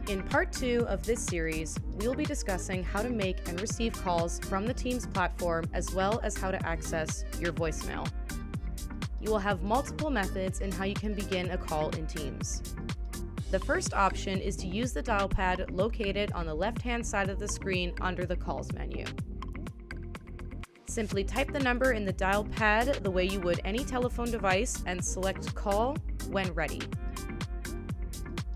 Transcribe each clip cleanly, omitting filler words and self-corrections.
In part 2 of this series, we will be discussing how to make and receive calls from the Teams platform as well as how to access your voicemail. You will have multiple methods in how you can begin a call in Teams. The first option is to use the dial pad located on the left-hand side of the screen under the Calls menu. Simply type the number in the dial pad the way you would any telephone device and select Call when ready.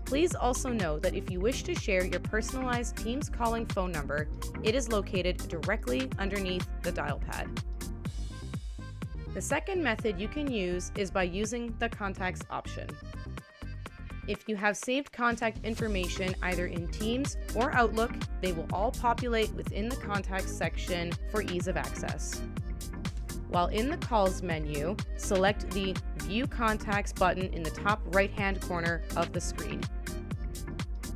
Please also note that if you wish to share your personalized Teams calling phone number, it is located directly underneath the dial pad. The second method you can use is by using the Contacts option. If you have saved contact information either in Teams or Outlook, they will all populate within the Contacts section for ease of access. While in the Calls menu, select the View Contacts button in the top right-hand corner of the screen.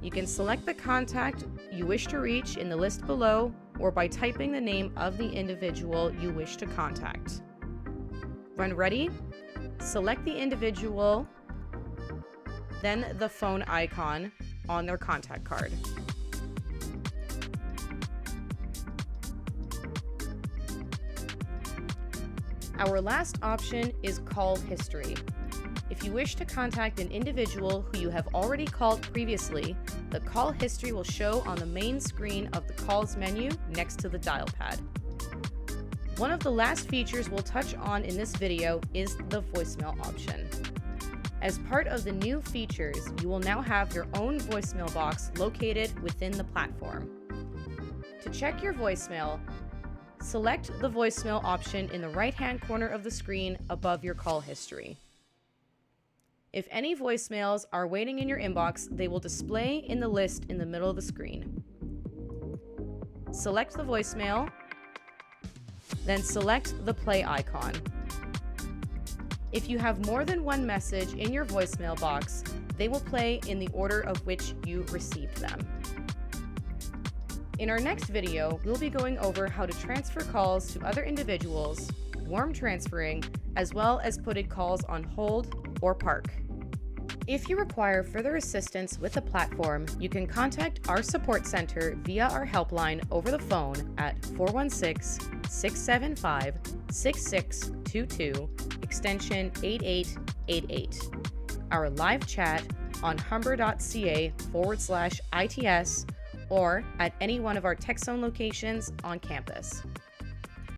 You can select the contact you wish to reach in the list below or by typing the name of the individual you wish to contact. When ready, select the individual, then the phone icon on their contact card. Our last option is Call History. If you wish to contact an individual who you have already called previously, the call history will show on the main screen of the Calls menu next to the dial pad. One of the last features we'll touch on in this video is the voicemail option. As part of the new features, you will now have your own voicemail box located within the platform. To check your voicemail, select the voicemail option in the right-hand corner of the screen above your call history. If any voicemails are waiting in your inbox, they will display in the list in the middle of the screen. Select the voicemail, then select the play icon. If you have more than one message in your voicemail box, they will play in the order of which you received them. In our next video, we'll be going over how to transfer calls to other individuals, warm transferring, as well as putting calls on hold or park. If you require further assistance with the platform, you can contact our support center via our helpline over the phone at 416-675-6622, extension 8888. Our live chat on humber.ca/ITS or at any one of our TechZone locations on campus.